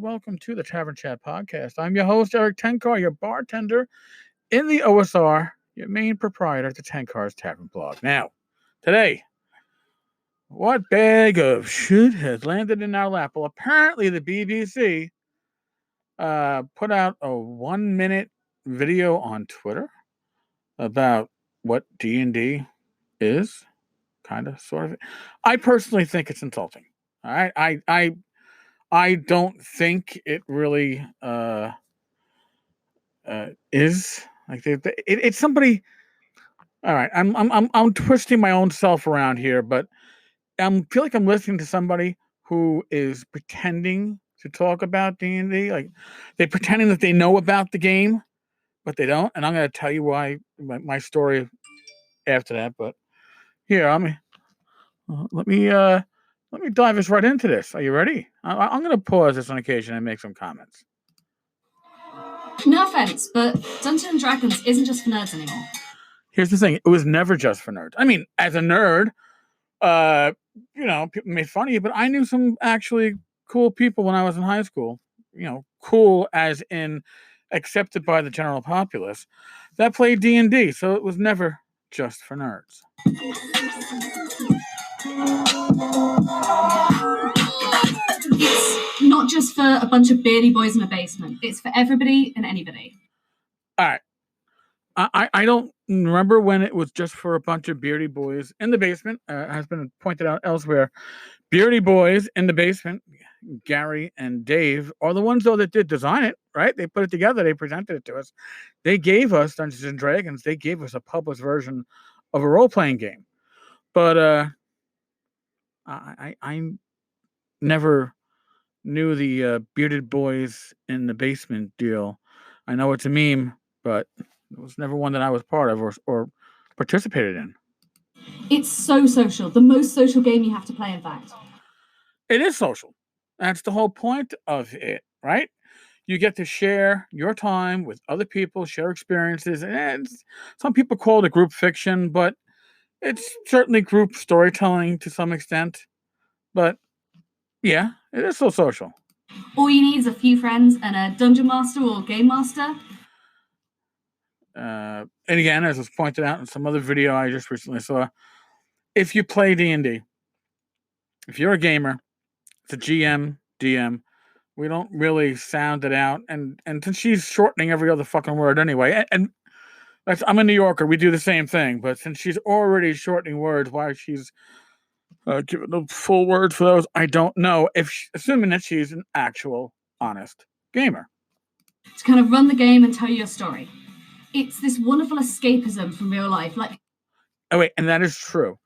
welcome to the Tavern Chat podcast. I'm your host, Eric Tenkar, your bartender in the OSR, your main proprietor of the Tenkar's Tavern blog. Now, today, what bag of shit has landed in our lap? Well, apparently the BBC put out a 1-minute video on Twitter about what D&D is, kind of, sort of. I personally think it's insulting. All right, I don't think it really is like it's somebody. All right, I'm twisting my own self around here, but I feel like I'm listening to somebody who is pretending to talk about D&D. Like they're pretending that they know about the game, but they don't. And I'm going to tell you why my story after that. But here, let me dive us right into this. Are you ready? I'm going to pause this on occasion and make some comments. No offense, but Dungeons and Dragons isn't just for nerds anymore. Here's the thing: it was never just for nerds. I mean, as a nerd, people made fun of you, but I knew some actually cool people when I was in high school. Cool as in accepted by the general populace that played D&D. So it was never just for nerds. It's not just for a bunch of beardy boys in a basement. It's for everybody and anybody. All right. I don't remember when it was just for a bunch of beardy boys in the basement. Has been pointed out elsewhere. Beardy boys in the basement, Gary and Dave, are the ones, though, that did design it, right? They put it together. They presented it to us. They gave us Dungeons and Dragons. They gave us a published version of a role-playing game. But I never knew the bearded boys in the basement deal. I know it's a meme, but it was never one that I was part of or participated in. It's so social. The most social game you have to play, in fact. It is social. That's the whole point of it, right? You get to share your time with other people, share experiences. And some people call it group fiction, but it's certainly group storytelling to some extent. But yeah, it is so social. All you need is a few friends and a dungeon master or game master. And again, as was pointed out in some other video I just recently saw, if you play D&D, if you're a gamer, it's a GM, DM, we don't really sound it out. And since she's shortening every other fucking word anyway, and I'm a New Yorker, we do the same thing, but since she's already shortening words, why she's giving the full words for those, I don't know, assuming that she's an actual, honest gamer. To kind of run the game and tell you your story. It's this wonderful escapism from real life. Oh, wait, and that is true.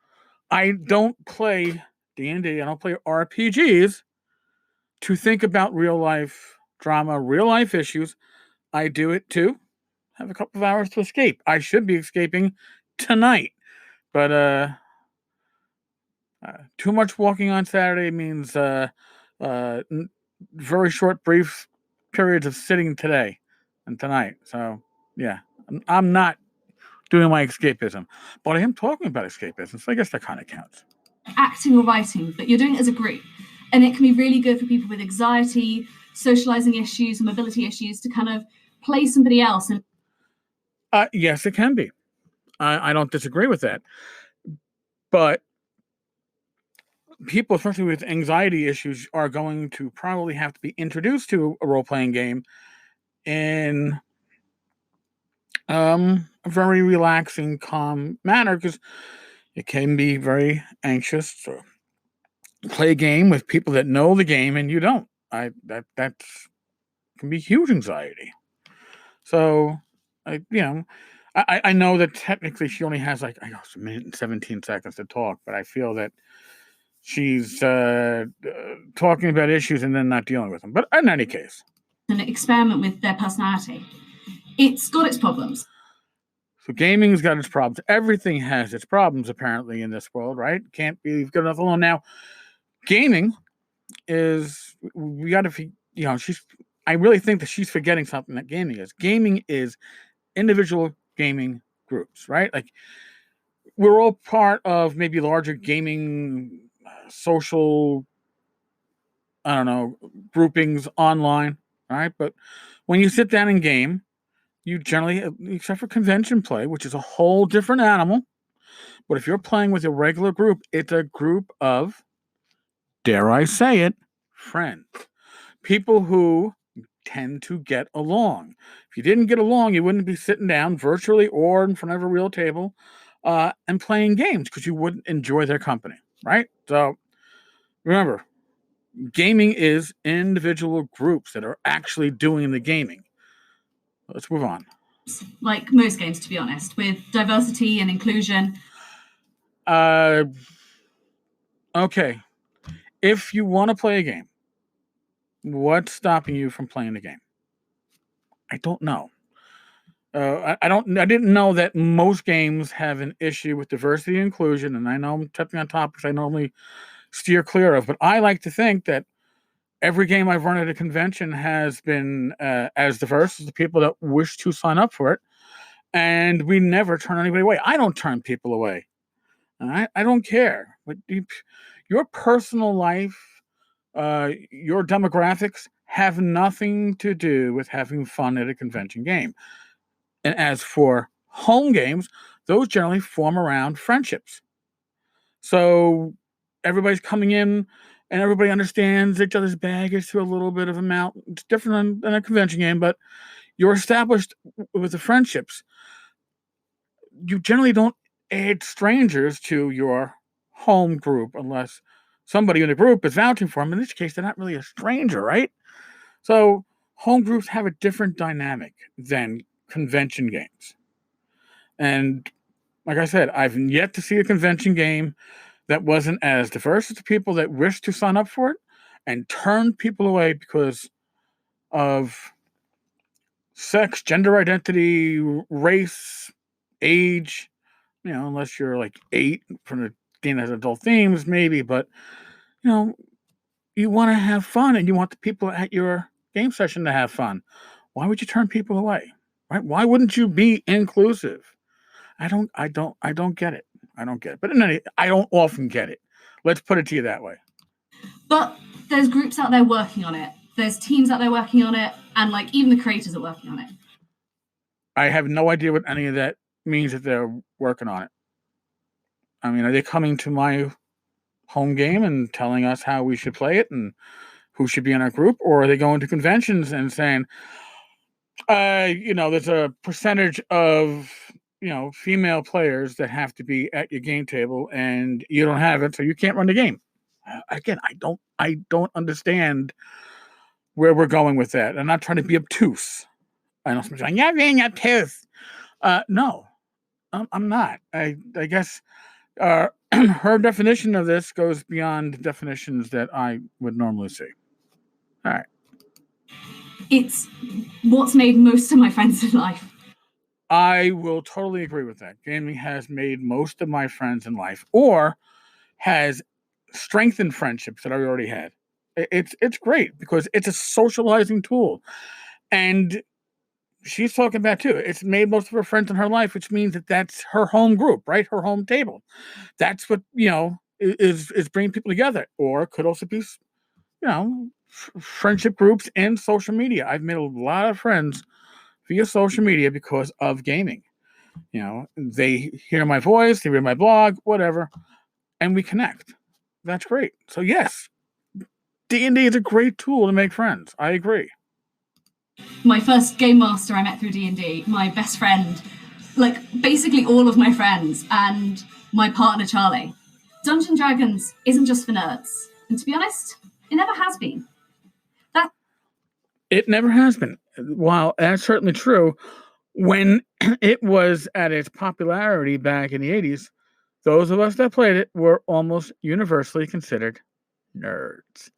I don't play D&D, I don't play RPGs to think about real life drama, real life issues. I do it to have a couple of hours to escape. I should be escaping tonight, but too much walking on Saturday means very short, brief periods of sitting today and tonight. So yeah, I'm not doing my escapism, but I am talking about escapism, so I guess that kind of counts. Acting or writing, but you're doing it as a group. And it can be really good for people with anxiety, socializing issues, and mobility issues to kind of play somebody else. And yes, it can be. I don't disagree with that. But people, especially with anxiety issues, are going to probably have to be introduced to a role-playing game in a very relaxing, calm manner, because it can be very anxious to play a game with people that know the game and you don't. That can be huge anxiety. So, I know that technically she only has a minute and 17 seconds to talk, but I feel that she's talking about issues and then not dealing with them. But in any case, an experiment with their personality. It's got its problems. So gaming's got its problems. Everything has its problems, apparently, in this world, right? Can't be good enough alone. Now, gaming is, we got to, I really think that she's forgetting something that gaming is. Gaming is individual gaming groups, right? Like, we're all part of maybe larger gaming social I don't know, groupings online, all right? But when you sit down and game, you generally, except for convention play, which is a whole different animal, but if you're playing with a regular group, it's a group of, dare I say it, friends. People who tend to get along. If you didn't get along, you wouldn't be sitting down virtually or in front of a real table and playing games because you wouldn't enjoy their company, right? So remember, gaming is individual groups that are actually doing the gaming. Let's move on. Like most games, to be honest, with diversity and inclusion. Okay. If you want to play a game, what's stopping you from playing the game? I don't know. I don't. I didn't know that most games have an issue with diversity and inclusion, and I know I'm touching on topics I normally steer clear of, but I like to think that every game I've run at a convention has been as diverse as the people that wish to sign up for it, and we never turn anybody away. I don't turn people away. I don't care. But your personal life, your demographics have nothing to do with having fun at a convention game. And as for home games, those generally form around friendships. So everybody's coming in and everybody understands each other's baggage to a little bit of amount. It's different than a convention game, but you're established with the friendships. You generally don't add strangers to your home group unless somebody in the group is vouching for them. In this case, they're not really a stranger, right? So home groups have a different dynamic than convention games. And like I said, I've yet to see a convention game that wasn't as diverse as the people that wish to sign up for it and turned people away because of sex, gender identity, race, age, unless you're like 8 from the game that has adult themes, maybe, but you know, you want to have fun and you want the people at your game session to have fun. Why would you turn people away? Right? Why wouldn't you be inclusive? I don't get it. I don't get it. But I don't often get it. Let's put it to you that way. But there's groups out there working on it. There's teams out there working on it, and like even the creators are working on it. I have no idea what any of that means that they're working on it. I mean, are they coming to my home game and telling us how we should play it and who should be in our group, or are they going to conventions and saying, there's a percentage of female players that have to be at your game table, and you don't have it, so you can't run the game. Again, I don't understand where we're going with that. I'm not trying to be obtuse. I know somebody's saying, "You're being obtuse." No, I'm not. I guess her definition of this goes beyond definitions that I would normally see. All right. It's what's made most of my friends in life. I will totally agree with that. Gaming has made most of my friends in life, or has strengthened friendships that I already had. It's great because it's a socializing tool, and she's talking about too. It's made most of her friends in her life, which means that that's her home group, right? Her home table. That's what is bringing people together, or it could also be friendship groups and social media. I've made a lot of friends via social media because of gaming. They hear my voice, they read my blog, whatever, and we connect. That's great. So yes, D&D is a great tool to make friends. I agree. My first game master I met through D&D, my best friend, like basically all of my friends, and my partner Charlie. Dungeons & Dragons isn't just for nerds. And to be honest, it never has been. It never has been. While that's certainly true, when it was at its popularity back in the 80s, those of us that played it were almost universally considered nerds.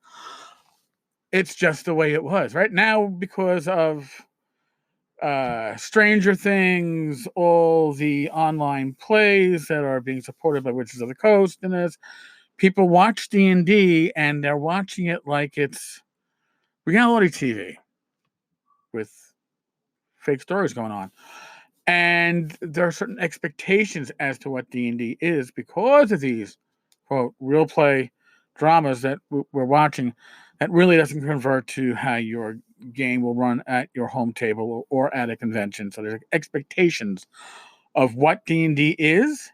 It's just the way it was. Right now, because of Stranger Things, all the online plays that are being supported by Wizards of the Coast, and as people watch D&D and they're watching it like it's reality TV with fake stories going on. And there are certain expectations as to what D&D is because of these, quote, real play dramas that we're watching. That really doesn't convert to how your game will run at your home table or at a convention. So there's expectations of what D&D is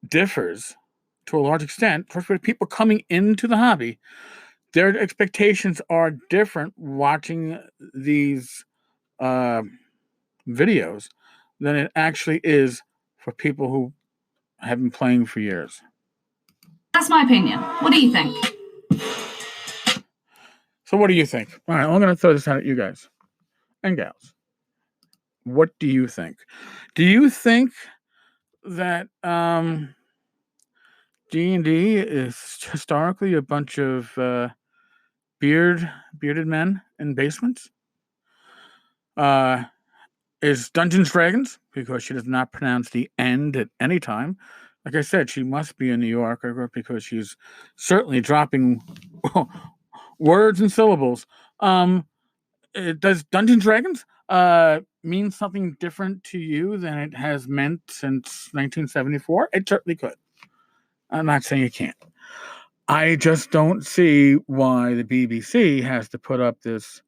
differs to a large extent. For people coming into the hobby, their expectations are different watching these videos than it actually is for people who have been playing for years. That's my opinion. What do you think? So what do you think? All right, I'm going to throw this out at you guys and gals. What do you think? Do you think that D&D is historically a bunch of bearded men in basements? Is Dungeons Dragons, because she does not pronounce the end at any time. Like I said, she must be a New Yorker because she's certainly dropping words and syllables. Does Dungeons Dragons mean something different to you than it has meant since 1974? It certainly could. I'm not saying it can't. I just don't see why the BBC has to put up this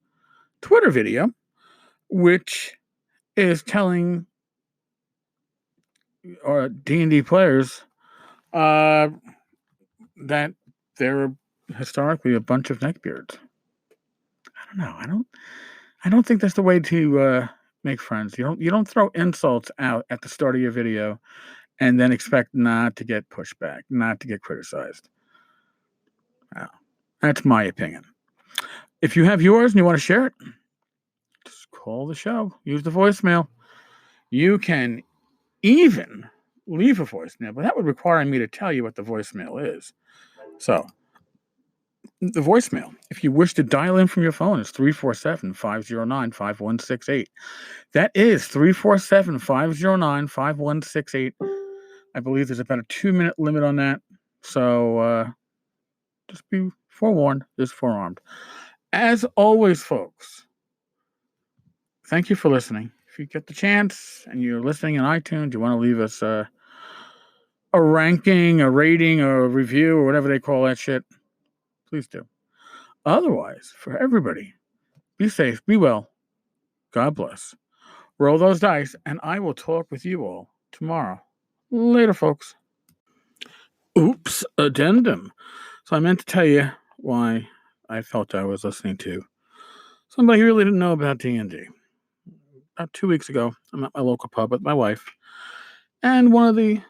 Twitter video, which is telling or D&D players that they're historically a bunch of neckbeards. I don't know. I don't think that's the way to make friends. You don't throw insults out at the start of your video and then expect not to get pushback, not to get criticized. That's my opinion. If you have yours and you want to share it, just call the show. Use the voicemail. You can even leave a voicemail, but that would require me to tell you what the voicemail is. So, the voicemail, if you wish to dial in from your phone, is 347-509-5168. That is 347-509-5168. I believe there's about a 2-minute limit on that. So, just be forewarned, is forearmed. As always, folks, thank you for listening. If you get the chance and you're listening on iTunes, you want to leave us a ranking, a rating, or a review, or whatever they call that shit, please do. Otherwise, for everybody, be safe, be well, God bless. Roll those dice, and I will talk with you all tomorrow. Later, folks. Oops, addendum. So I meant to tell you why I felt I was listening to somebody who really didn't know about D&D. About 2 weeks ago, I'm at my local pub with my wife, and one of the,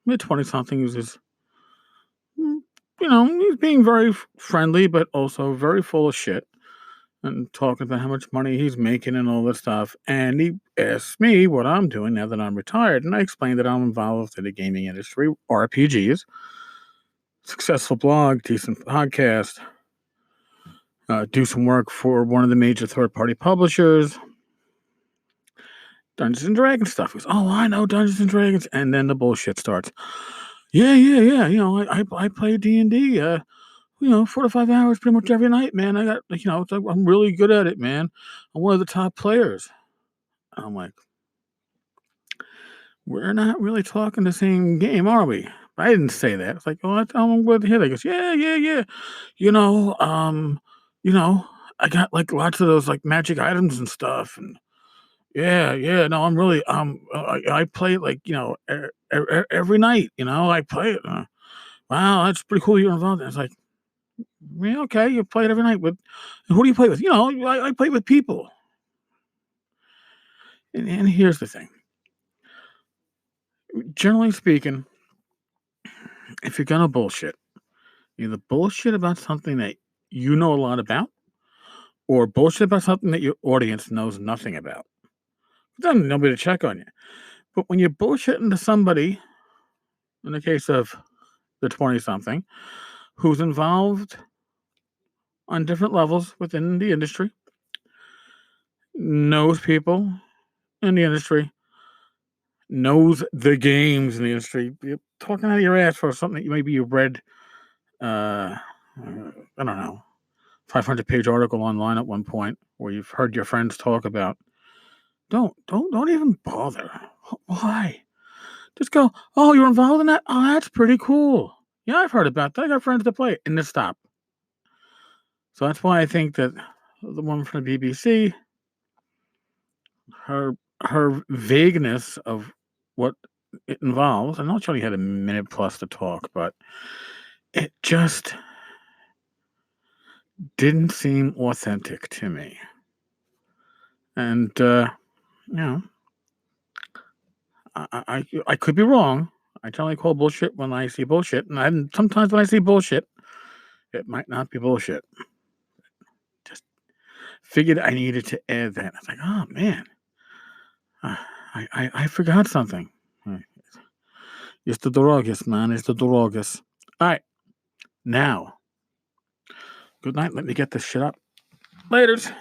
mid-20-somethings is, he's being very friendly, but also very full of shit, and talking about how much money he's making and all this stuff. And he asked me what I'm doing now that I'm retired, and I explained that I'm involved in the gaming industry, RPGs, successful blog, decent podcast, do some work for one of the major third-party publishers, Dungeons and Dragons stuff. He goes, oh, I know Dungeons and Dragons. And then the bullshit starts. Yeah. I play D&D, 4 to 5 hours pretty much every night, man. I got, I'm really good at it, man. I'm one of the top players. I'm like, we're not really talking the same game, are we? I didn't say that. It's like, oh, I'm glad to hear that. He goes, yeah. I got like lots of those like magic items and stuff, and yeah. No, I'm really I play it like every night. I play it. Wow, that's pretty cool. You're involved. It's like, yeah, okay, you play it every night. But who do you play with? I play with people. And here's the thing. Generally speaking, if you're gonna bullshit, either bullshit about something that you know a lot about, or bullshit about something that your audience knows nothing about. Then nobody to check on you. But when you're bullshitting to somebody, in the case of the 20-something, who's involved on different levels within the industry, knows people in the industry, knows the games in the industry, you're talking out of your ass for something that maybe you read, I don't know, 500-page article online at one point, where you've heard your friends talk about. Don't even bother. Why? Just go, oh, you're involved in that? Oh, that's pretty cool. Yeah, I've heard about that. I got friends that play it. And then stop. So that's why I think that the woman from the BBC, her vagueness of what it involves. I know she only had a minute plus to talk, but it just didn't seem authentic to me. And I could be wrong. I generally call bullshit when I see bullshit, and sometimes when I see bullshit, it might not be bullshit. Just figured I needed to add that. I was like, oh man, I forgot something. It's the drogas, man. It's the drogas. All right, now, good night. Let me get this shit up. Laters.